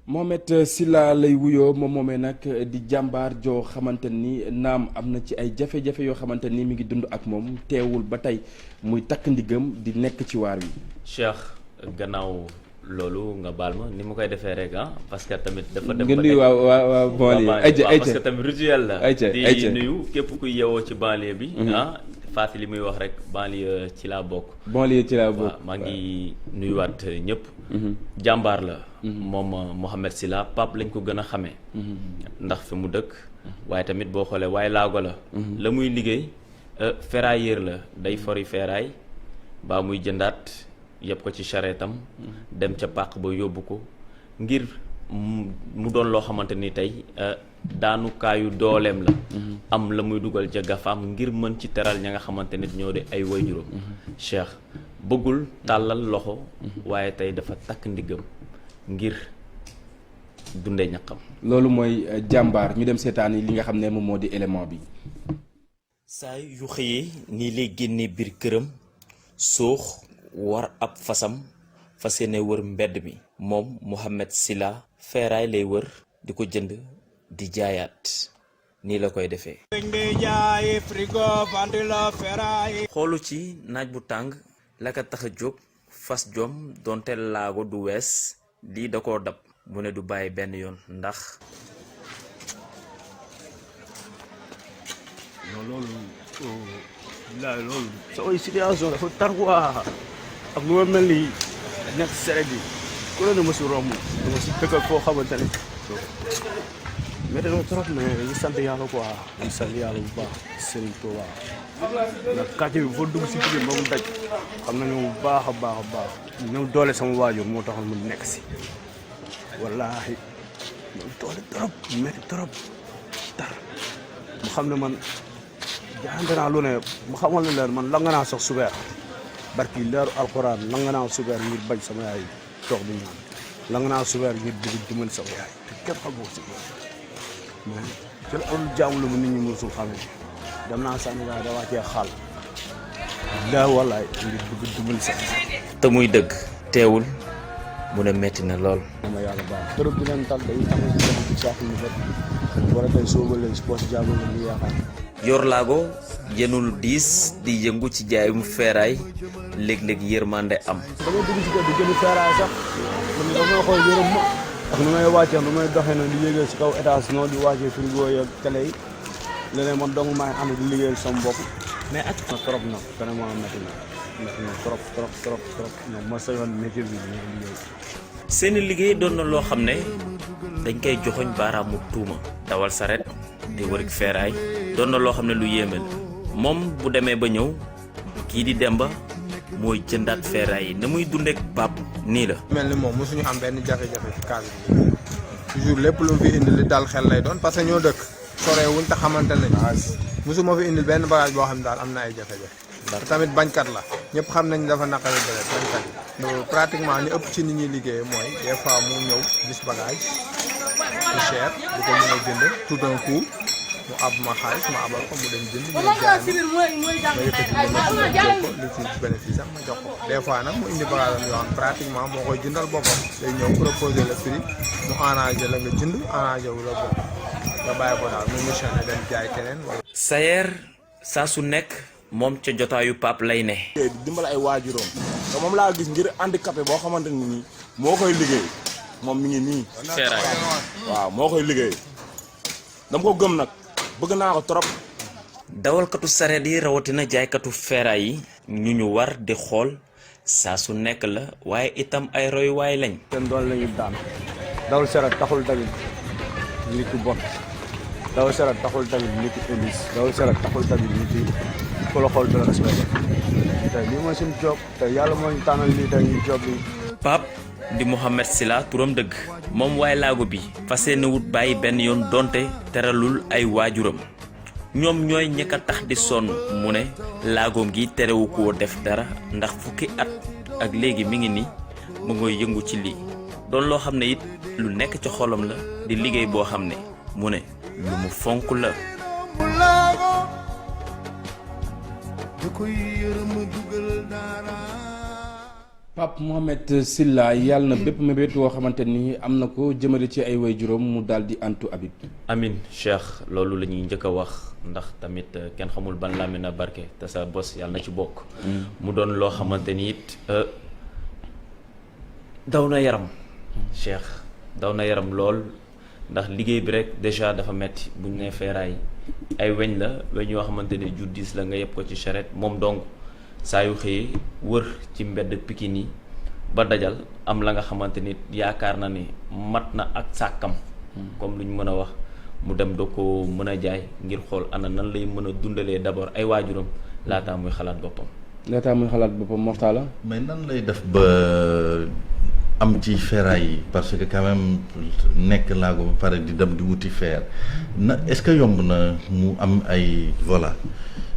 Mohamed Sylla lay wuyoo moom moomee nag di jàmbaar joo xamante ni naam am na ci ay jafe-jafe yoo xamante ni mi ngi dund ak moom teewul ba tey muy takk ndigam di nekk ci waar wi. Cheikh gannaaw loolu nga baal ma ni ma koy defee rek parce que tamit dafa dem nga nuyu waa banlieue parce que tamit rituel la di nuyu képp kuy yeewoo ci banlieue bi Fatou li muy wax rek banlieue ci laa bokk. banlieue ci laa bokk maa ngi nuyuwaat ñëpp. jàmbaar la. moom Mohamed Sylla Pape lañ ko gën a xamee. ndax fi mu dëkk. waaye tamit boo xoolee waaye laago la. la muy liggéey ferrailleur la day fori ferraille baa muy jëndaat yëpp ko ci charrettam dem ca pàq ba yóbbu ko ngir mu doon loo xamante ni tey. daanukaayu dooleem la am la muy dugal ca gafaam ngir mën ci teral ña nga xamante nit ñoo di ay waajuram Cheikh bëggul tàllal loxo waaye tey dafa takk ndiggam ngir dunde ñaqam loolu mooy jàmbaar ñu dem seetaan yi li nga xam ne moom moo di élément bi. saa yu xëyee nii lay génnee biir këram soox war ab fasam fas yéene wër mbedd mi moom Mohamed Sylla feeraay lay wër di ko jënd di jaayaat nii la koy defee. xoolu ci naaj bu tàng la ko tax a jóg fas jom donte laago du wees lii da koo dab mu ne du bàyyi benn yoon ndax. loolu sama situation dafa tar waa ak lu ma mel ni nekk sere bi ku la ne ma si romb dama si dëkkal foo xamante ne métti na trop mais ñu sant yàlla quoi ñu sant yàlla bu baax Serigne Touba nag quartier bi foo dugg si biir ba mu daj xam nañu bu baax a baax a baax ñëw doole sama waajur moo taxoon mu nekk si wallaahi ñëw doole trop métti trop tar mu xam ne man jaante naa lu ne mu xamal ne leen man la nga naa sax subeer barki leeru alxuraan la nga naa subeer ngir bañ sama yaay toog di ñaan la nga naa subeer ngir bëgg dimbali sama yaay te kenn xamoo si mais ci la am jaamu la mu nit ñi mësul xamee dem naa Sénégal da wàccee xaal daa wallaay ngir bëgg dimbali sama yaay te muy dëgg teewul mu ne metti na lool. ma yàlla baax trop di leen tal day tax ci saako ñu bëri war a tey soo ba léegi si poche jaamu la ñu yaakaar yor laago yenul diis di yëngu ci jaayum feeraay léeg-léeg yërmande am. dama dugg si kër di jënd feeraay sax man dama xool yërëm ma ak nu may wàccee nu may doxee nag di yéegee si kaw étage noonu di wàccee frigo yeeg télé yi leneen man dong maay ànd di liggéeyal sama bopp mais ak na trop nag vraiment métti na trop nag ma sañoon métier bi ñu liggéey. seeni liggéey doon na loo xam ne dañ koy joxoñ baaraamu tuuma dawal saret di wërig feeraay doon na loo xam ne lu yéeme la moom bu demee ba ñëw kii di Demba mooy jëndaat feeraay yi na muy dundeek Pape nii la. mel ni moom mosuñu am benn jafe-jafe ci cas bi toujours lépp lu fi indi li dal xel lay doon parce que ñoo dëkk sorewuñ te xamante nañ mosuma fi indil benn bagage boo xam ne daal am na ay jafe-jafe ndax tamit bañkat la ñëpp xam nañ dafa naqari deret bañkat yi pratiquement ñu ëpp ci nit ñuy liggéey mooy des fois mu ñëw gis bagage bu cher bu ko mën a jënd tout un coup mu ab ma xaalis ma abal ko mu dem jënd ñu jaay ma yëkkati ko li ci bénéfice am ma jox ko des fois nag mu indi bagage am yoo xam pratiquement moo koy jëndal boppam day ñëw proposer le prix mu arrangé la nga jënd arrangé wu la bopp nga bàyyi ko daal mu missionné dem jaay keneen wala. Sayer saa su nekk moom ca jotaayu Pape lay ne. di dimbali ay waajuroom te moom laa gis ngir handicapé boo xamante ni nii moo koy liggéey moom mi ngi nii. feeraay waaw moo koy liggéey dama ko gëm nag bëgg naa ko trop. dawalkatu sareet yi rawatina jaaykatu feeraay yi ñu ñu war di xool saa su nekk la waaye itam ay royuwaay lañ. seen doon la ñu daan dawal saret taxul tamit nit ku bon dawal saret taxul tamit nit ku indice dawal saret taxul tamit nit ku ku la xool du la respecté tey lii mooy suñu job tey yàlla moo ñu tànnal lii tey ñu job lii. Pape di Mohamed Sylla turam dëgg moom waaye laago bi fas yéene wut bàyyi benn yoon donte teralul ay waajuram ñoom ñooy ñekk a tax di sonn mu ne laagoom gi terewu koo def dara ndax fukki at ak léegi mi ngi ni mu ngoy yëngu ci lii doon loo xam ne it lu nekk ci xolam la di liggéey boo xam ne mu ne lu mu fonk la. Pape Mohamed Sylla yàlla na bépp mébét woo xamante ni am na ko jëmale ci ay waajuram mu daal di antu Habib. amin Cheikh loolu la ñuy njëkk a wax ndax tamit kenn xamul ban làmmiñ na barke te sa bos yàlla na ci bokk. mu doon loo xamante ni it daw na yaram. Cheikh daw na yaram lool ndax liggéey bi rek déjà dafa metti bu ñu nee feeraay ay weñ la weñ yoo xamante ne jur diis la nga yëpp ko ci charrette moom donc saa yu xëyee wër ci mbedd Pikine yi ba dajal am la nga xamante ni yaakaar na ni mat na ak sàkkam comme lu ñu mën a wax mu dem doo ko mën a jaay ngir xool ana nan lay mën a dundalee d'abord ay waajuram laataa muy xalaat boppam. Mortala. mais nan lay def ba am ci ferraille yi parce que quand même nekk laago ba pare di dem di wuti fer na est-ce que yomb na mu am ay voilà.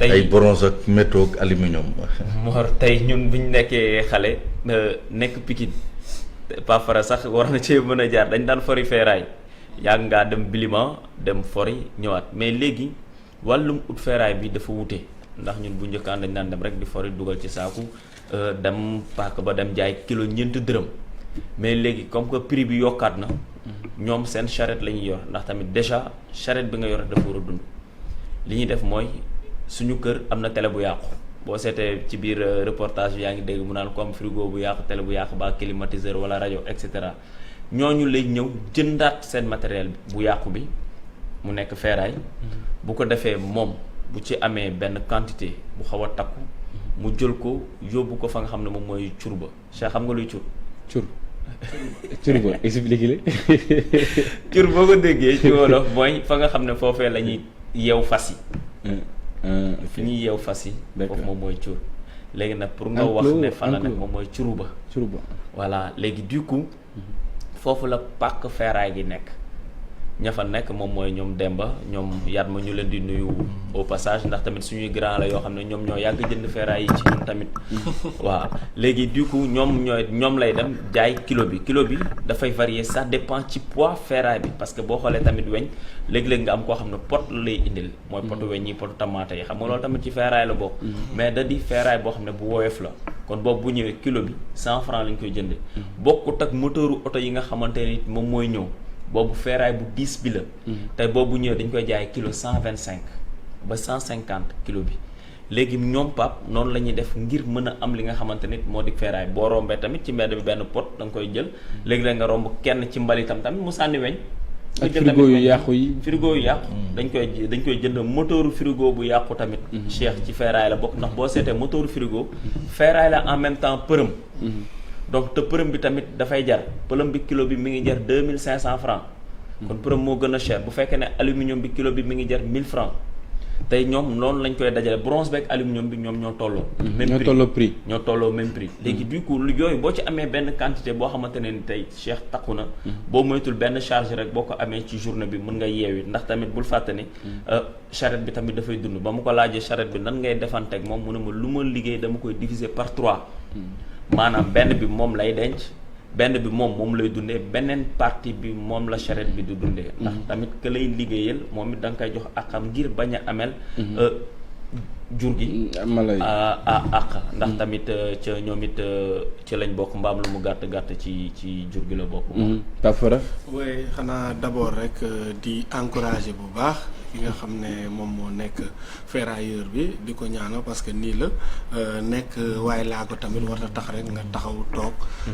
ay bronze ak métaux ak aluminium. Mor tey ñun bu ñu nekkee xale nekk Pikine Pafara sax war na cee mën a jaar dañ daan fori ferraille yàgg ngaa dem Bilima dem fori ñëwaat mais léegi wàllum ut ferraille bi dafa wute ndax ñun bu njëkkaan dañ daan dem rek di fori dugal ci saaku dem paak ba dem jaay kilo ñeenti dërëm mais léegi comme que prix bi yokkaat na ñoom seen charrette la ñuy yor ndax tamit déjà charrette bi nga yor dafa war a dund li ñuy def mooy. suñu kër am na télé bu yàqu boo seetee ci biir reportage bi yaa ngi dégg mu naan comme frigo bu yàqu télé bu yàqu ba climatiseur wala rajo et cetera ñooñu lay ñëw jëndaat seen matériel bu yàqu bi mu nekk ferraille bu ko defee moom bu ci amee benn quantité bu xaw a takku mu jël ko yóbbu ko fa nga xam ne moom mooy cur ba Cheikh xam nga luy cur. cur ba expliqué la. cur boo ko déggee ci wolof mooy fa nga xam ne foofee la ñuy yeew fas yi. fi ñuy yeew fas yi. foofu moom mooy cur. léegi nag pour nga wax ne fan la nag moom mooy curu ba. voilà léegi du coup foofu la pàkk ferraille gi nekk ña fa nekk moom mooy ñoom Demba ñoom Yatma ñu leen di nuyu au passage ndax tamit suñuy grand la yoo xam ne ñoom ñoo yàgg jënd ferraille yi ci ñun tamit waaw léegi du coup ñoom lay dem jaay kilo bi dafay varier ça dépend ci poids ferraille bi parce que boo xoolee tamit weñ léegi-léegi nga am koo xam ne pot lay indil mooy potu weñ yi potu tamaate yi xam nga loolu tamit ci ferraille la bokk mais da di ferraille boo xam ne bu woyof la kon boobu bu ñëwee kilo bi 100 francs lañ koy jënde bokkut ak moteuru oto yi nga xamante ne moom mooy ñëw boobu ferraille bu 10 bi la tey boobu ñëwee dañ koy jaay kilo 125 ba 150 kilo bi léegi ñoom Pape noonu la ñuy def ngir mën a am li nga xamante nit moo di ferraille boo rombee tamit ci mbedd bi benn pot da nga koy jël léegi la nga romb kenn ci mbalitam tamit mu sànni weñ ak frigo yu yàqu yi dañ koy jënd moteuru frigo bu yàqu tamit Cheikh ci ferraille la bokk ndax boo seetee moteuru frigo ferraille la en même temps përëm donc te përëm bi tamit dafay jar përëm bi kilo bi mi ngi jar 2500 francs kon përëm moo gën a cher bu fekkee ne aluminium bi kilo bi mi ngi jar 1000 francs tey ñoom noonu lañ koy dajale bronze beeg aluminium bi ñoom ñoo tolloo ñoo tolloo même prix léegi du coup yooyu boo ci amee benn quantité boo xamante ne ni tey Cheikh takku na boo moytul benn charge rek boo ko amee ci journée bi mën nga yeewi ndax tamit bul fàtte ni charrette bi tamit dafay dund ba mu ko laajee charrette bi nan ngay defanteeg moom mu ne ma lu ma liggéey dama koy diviser par 3 maanaam benn bi moom lay denc benn bi moom lay dundee beneen partie bi moom la charrette bi du dundee ndax tamit que lay liggéeyal moom it da nga koy jox akam ngir bañ a amel jur gi àq ndax tamit ca ñoom it ci lañ bokk mbaam lu mu gàtt ci jur gi la bokk Pafara waaye xanaa d'abord rek di encourager bu baax ki nga xam ne moom moo nekk ferrailleur bi di ko ñaanal parce que nii la nekk waaye laa ko tamit war a tax rek nga taxaw toog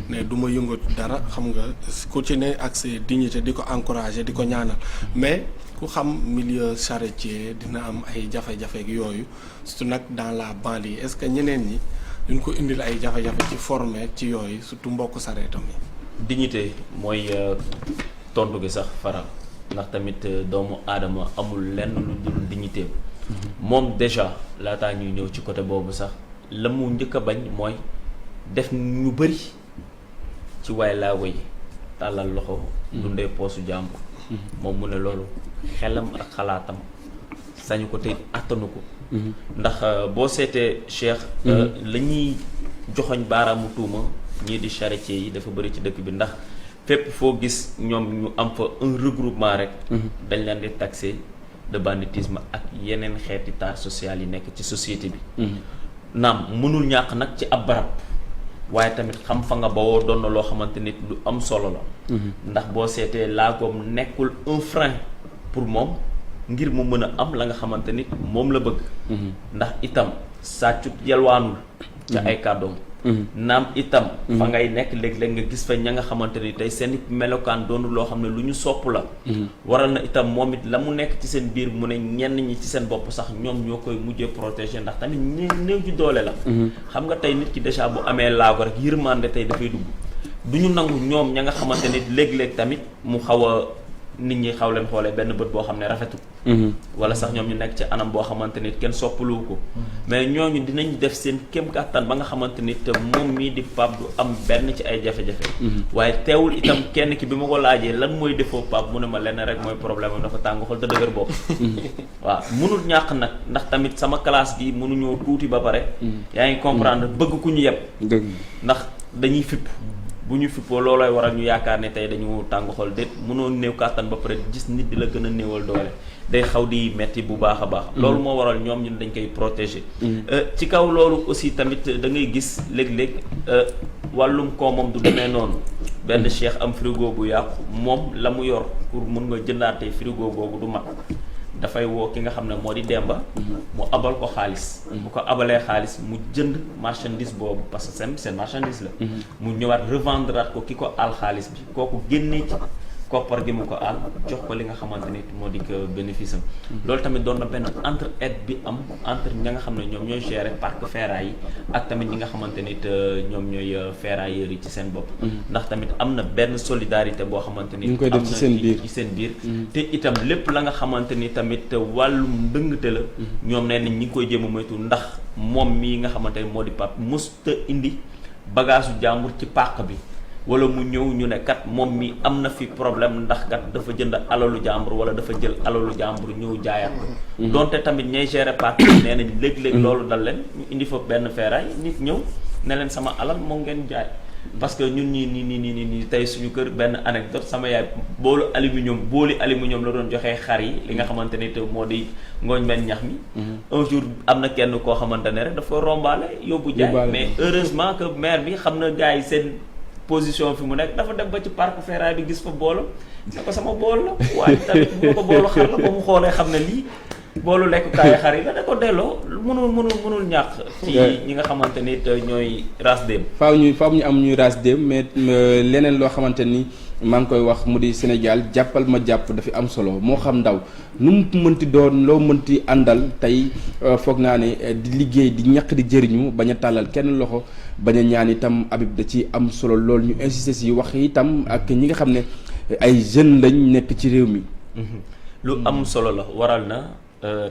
ne du ma yëngatu dara xam nga ku ci ne ak sa dignité di ko encourager di ko ñaanal mais ku xam milieu charretier dina am ay jafe-jafe ak yooyu surtout nag dans la banlieue est-ce que ñeneen ñi duñ ko indil ay jafe-jafe ci former ci yooyu surtout mbokk sareetam yi. dignité mooy tontu gi sax faral ndax tamit doomu aadama amul lenn lu dul dignité moom déjà laataa ñuy ñëw ci côté boobu sax la mu njëkk a bañ mooy def ñu bëri ci waay laa woy tàllal loxo dundee poosu jàmbur moom mu ne loolu xelam ak xalaatam sañu ko tey attanu ko ndax boo seetee Cheikh la ñuy joxoñ baaraamu tuuma ñii di charretier yi dafa bëri ci dëkk bi ndax fépp foo gis ñoom ñu am fa un regroupement rek dañ leen di taxé de banditisme ak yeneen xeeti tâche sociale yi nekk ci société bi naam mënul ñàkk nag ci ab barab waaye tamit xam fa nga bawoo doon na loo xamante nit lu am solo la. ndax boo seetee laagoom nekkul un frein pour moom ngir mu mën a am la nga xamante nit moom la bëgg. ndax itam sàccut yalwaanul ca ay kàddoom. naam itam fa ngay nekk léeg-léeg nga gis fa ña nga xamante ni tey seen melokaan doonu loo xam ne lu ñu sopp la. waral na itam moom it la mu nekk ci seen biir mu ne ñenn ñi ci seen bopp sax ñoom ñoo koy mujjee protéger ndax tamit néew ji doole la. xam nga tey nit ki déjà bu amee laago rek yërmande tey dafay dugg du ñu nangu ñoom ña nga xamante ni léeg-léeg tamit mu xaw a nit ñi xaw leen xoolee benn bët boo xam ne rafetul. wala sax ñoom ñu nekk ci anam boo xamante ni kenn soppaluwu ko. mais ñooñu dinañ def seen kéem kàttan ba nga xamante ni te moom mii di Pape du am benn ci ay jafe-jafe. waaye teewul itam kenn ki bi ma ko laajee lan mooy defoo Pape mu ne ma lenn rek mooy problème am dafa tàng xol te dëgër bopp. waaw mënul ñàkk nag ndax tamit sama classe gi mënuñoo tuuti ba pare. yaa ngi comprendre bëgg ku ñu yeb. ndax dañuy fipp. bu ñu fippoo loolooy waral ñu yaakaar ne tey dañu tàng xol déet mënoo néew kàttan ba pare gis nit di la gën a néewal doole day xaw di metti bu baax a baax. loolu moo waral ñoom ñun dañ koy protéger. ci kaw loolu aussi tamit da ngay gis léeg-léeg wàllum koomam du demee noonu benn cheikh am frigo bu yàqu moom la mu yor pour mun nga jëndaatee frigo boobu du mat. dafay woo ki nga xam ne moo di Demba. mu abal ko xaalis. bu ko abalee xaalis mu jënd marchandise boobu parce que seen marchandise la. mu ñëwaat revendre ko ki ko aal xaalis bi kooku génnee ci koppar gi mu ko aal jox ko li nga xamante ni moo di ko bénéfice am. loolu tamit doon na benn entre aide bi am entre ña nga xam ne ñoom ñooy gérer parc ferraille yi ak tamit ñi nga xamante ni ñoom ñooy ferrailleurs yi ci seen bopp. ndax tamit am na benn solidarité boo xamante ni. ñu koy def ci seen biir ci seen biir. te itam lépp la nga xamante ni tamit wàllum ndëngte la. ñoom nee nañ ñi ngi koy jéem a moytu ndax moom mii nga xamante ni moo di Pape musta indi bagage u jàmbur ci parc bi. wala mu ñëw ñu ne kat moom mi am na fi problème ndax kat dafa jënd alalu jàmbur wala dafa jël alalu jàmbur ñëw jaayaat ko. donte tamit ñay gérer parc bi nee nañ léeg-léeg loolu dal leen ñu indi fa benn feeraay nit ñëw ne leen sama alal moo ngeen jaay. parce que ñun nii tey suñu kër benn anecdote sama yaay booli aluminium la doon joxee xar yi li nga xamante ni te moo di ngooñ benn ñax mi. un jour am na kenn koo xamante ne rek dafa rombaale yóbbu jaay mais heureusement que maire bi xam na gars yi seen position fi mu nekk dafa dem ba ci parc ferraille bi gis fa boolam ne ko sama bool la waaye tamit bu ko boolu xar la ba mu xoolee xam ne lii boolu lekkukaay xar yi la da ko delloo mënul ñàkk ci ñi nga xamante ni ñooy race dem faaw ñu am ñuy race dem mais leneen loo xamante ni maa ngi koy wax mu di Sénégal jàppal ma jàpp dafa am solo moo xam ndaw nu mu mënti doon loo mënti àndal tey foog naa ne di liggéey di ñaq di jëriñu bañ a tàllal kenn loxo bañ a ñaan itam Habib da ci am solo lool ñu insister si wax itam ak ñi nga xam ne ay jeunes lañ nekk ci réew mi. lu am solo la waral na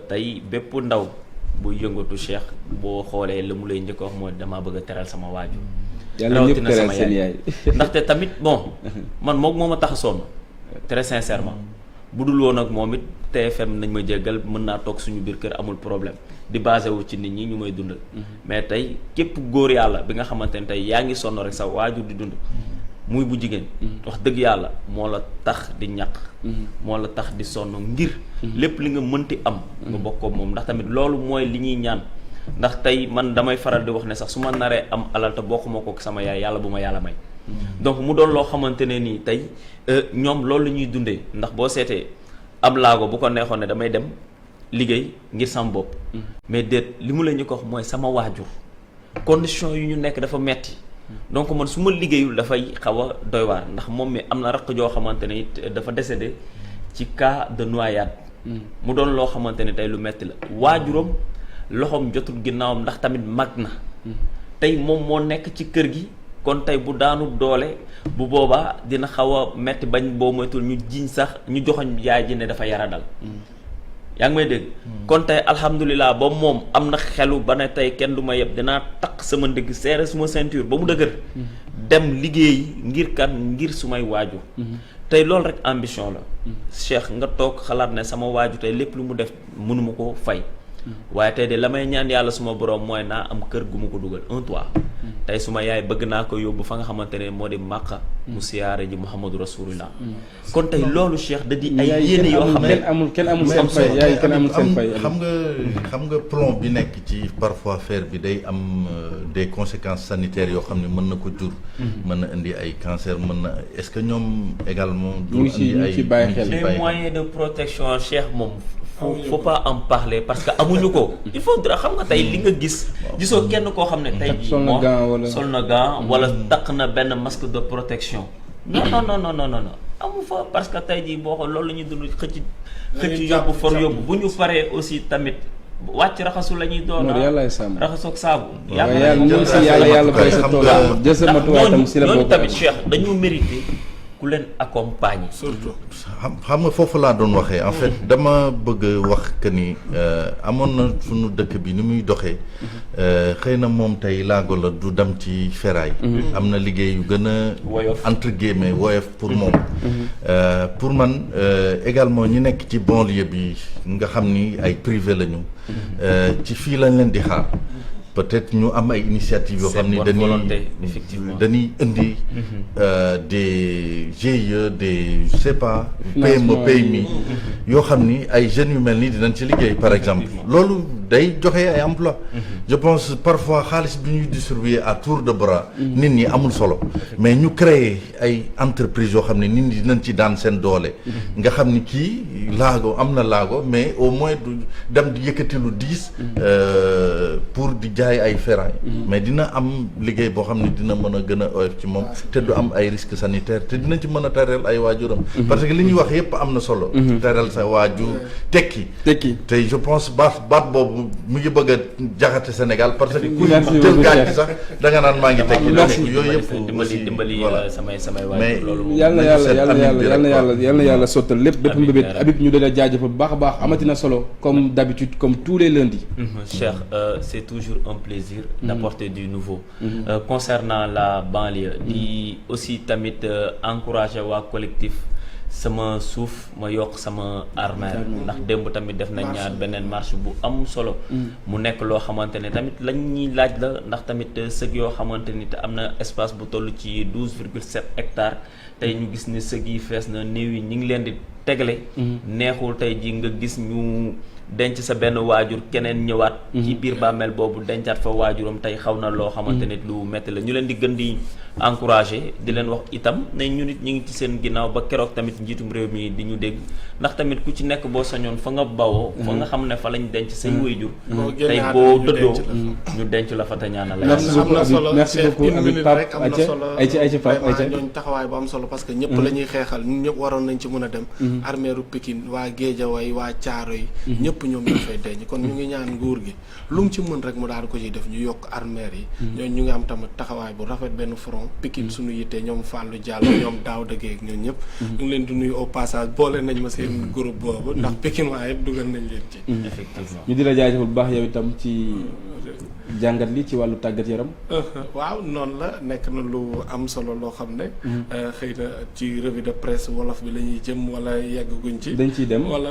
tey bépp ndaw bu yëngatu Cheikh boo xoolee la mu lay njëkk a wax mooy damaa bëgg a teral sama waajur. yàlla ñëpp teral seen yaay ndaxte tamit bon man moom moo ma tax a sonn très sincèrement bu dul woon ak moom it TFM nañ ma jéggal mën naa toog suñu biir kër amul problème di basé wu ci nit ñi ñu may dundal. mais tey képp góor yàlla bi nga xamante ne tey yaa ngi sonn rek sa waajur di dund. muy bu jigéen. wax dëgg yàlla moo la tax di ñaq. moo la tax di sonn ngir. lépp li nga mënti am. nga bokk ko moom ndax tamit loolu mooy li ñuy ñaan. ndax tey man damay faral di wax ne sax su ma naree am alal te bokkuma ko sama yaay yàlla bu ma yàlla may. donc mu doon loo xamante ne nii tey ñoom loolu la ñuy dundee ndax boo seetee am laago bu ko neexoon ne damay dem liggéey ngir sama bopp. mais déet li mu la ñu ko wax mooy sama waajur condition yu ñu nekk dafa metti donc man su ma liggéeyul dafay xaw a doy waar ndax moom mi am na raq joo xamante ne it dafa décédé ci cas de noyade. mu doon loo xamante ne tey lu metti la waajuram. loxoom jotul ginnaawam ndax tamit mag na tey moom moo nekk ci kër gi kon tey bu daanu doole bu boobaa dina xaw a metti bañ boo moytul ñu jiñ sax ñu joxoñ yaay ji ne dafa yara dal yaa ngi may dégg kon tey alhamdulilah ba moom am na xelu ba ne tey kenn du ma yeb dinaa takk sama ndigg serré suma ceinture ba mu dëgër dem liggéey ngir kan ngir sumay waajur tey loolu rek ambition la Cheikh nga toog xalaat ne sama waajur tey lépp lu mu def mënuma ko fay waaye tey de la may ñaan yàlla suma borom mooy naa am kër gu ma ko dugal un toit tey suma yaay bëgg naa ko yóbbu fa nga xamante ne moo di Màkka mu siyaare ji Muhammadu Rasulullah kon tey loolu Cheikh da di ay yéene yoo xam ne kenn amul seen fay yaay kenn amul seen fay. xam nga plomb bi nekk ci parfois fer bi day am des conséquences sanitaires yoo xam ne mën na ko jur. mën na indi ay cancer mën na est-ce que ñoom également. ñu ngi ci bàyyi xel les moyens de protection Cheikh moom. faut pas en parler parce que amuñu ko. il faudra xam nga tey li nga gis. gisoo kenn koo xam ne tey jii sol na gant wala takk na benn masque de protection. non amu fa parce que tey jii boo xool loolu la ñuy dund xëcc yóbbu for yóbbu bu ñu paree aussi tamit. wàcc raxasu la ñuy doon raxasu ak saabu. yàlla bay sa tool jël sa matuwaay tam si la bokk tamit Cheikh dañu mérité ku leen accompagner. surtout xam nga foofu laa doon waxee en fait dama bëgg wax que ni amoon na suñu dëkk bi ni muy doxee xëy na moom tey laago la du dem ci ferraille. am na liggéey yu gën a entre guillemets woyof pour moom. pour man également ñi nekk ci banlieue bi nga xam ni ay privé lañu. ci fii lañ leen di xaar. peut-être ñu am ay initiatives yoo xam ni dañuy indi des GIE des je sais pas PME PMI yoo xam ni ay jeunes yu mel nii dinañ ci liggéey par exemple loolu day joxe ay emploi je pense parfois xaalis bi ñuy distribuer à tour de bras nit ñi amul solo mais ñu créer ay entreprises yoo xam ne nit ñi dinañ ci daan seen doole nga xam ni kii laago am na laago mais au moins du dem di yëkkati lu diis pour di jaay ay ferraille mais dina am liggéey boo xam ne dina mën a gën a oyof ci moom te du am ay risques sanitaires te dina ci mën a tereel ay waajuram parce que li ñuy wax yépp am na solo tereel sa waajur tekki te je pense baat boobu mu ngi bëgg a jaxate Sénégal parce que ku jël gaañ sax da nga naan maa ngi tekki donc yooyu yëpp dimbali samay waajur mais loolu yal na yàlla sottal lépp bépp mbébét Habib ñu dala jaajëfal bu baax a baax amatina solo comme d'habitude comme tous les lundis. Cheikh c'est toujours un plaisir d'apporter du nouveau concernant la banlieue di aussi tamit encourager waa collectif sama suuf ma yokk sama armère ndax démb tamit def nañ ñaar beneen marche bu am solo mu nekk loo xamante ne tamit lañ ñuy laaj la ndax tamit sëg yoo xamante ni te am na espace bu toll ci 12,7 hectares tey ñu gis ni sëg yi fees na néew yi ñu ngi leen di tegale neexul tey ji nga gis ñu denc sa benn waajur keneen ñëwaat ci biir bàmmeel boobu dencaat fa waajuram tey xaw na loo xamante ne lu metti la ñu leen di gën di encourager di leen wax itam ne ñu nit ñu ngi ci seen ginnaaw ba keroog tamit njiitum réew mi di ñu dégg ndax tamit ku ci nekk boo sañoon fa nga bawoo fa nga xam ne fa lañ denc say waajur tey boo dëddoo ñu denc la fa te ñaanal la merci beaucoup Habib Pape ayca Pape ñooñu taxawaay bu am solo parce que ñëpp la ñuy xeexal ñun ñëpp waroon nañ ci mën a dem armeeru Pikine waa Guédiawaye waa Thiaroye ñëpp ñoom ñu fay denc kon ñu ngi ñaan nguur gi lu mu ci mën rek mu daal ko ci def ñu yokk armeer yi ñooñu ñu ngi am tamit taxawaay bu rafet benn front Pikine suñu yittee ñoom Fallou Diallo ñoom Daouda Gueye ak ñoom ñëpp ñu ngi leen di nuyu au passage boole nañ ma seen groupe boobu ndax Pikine waa yëpp dugal nañ leen ci effectivement ñu di la jaajëfal bu baax yow itam ci jàngat li ci wàllu tàggat yaram waaw noonu la nekk na lu am solo loo xam ne xëy na ci revue de presse wolof bi la ñuy jëm wala yegguñ ci dañ ciy dem wala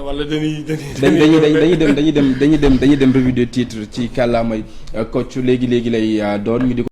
dañuy dem revue de titre ci kàllaamay coach léegi lay doon ñu di ko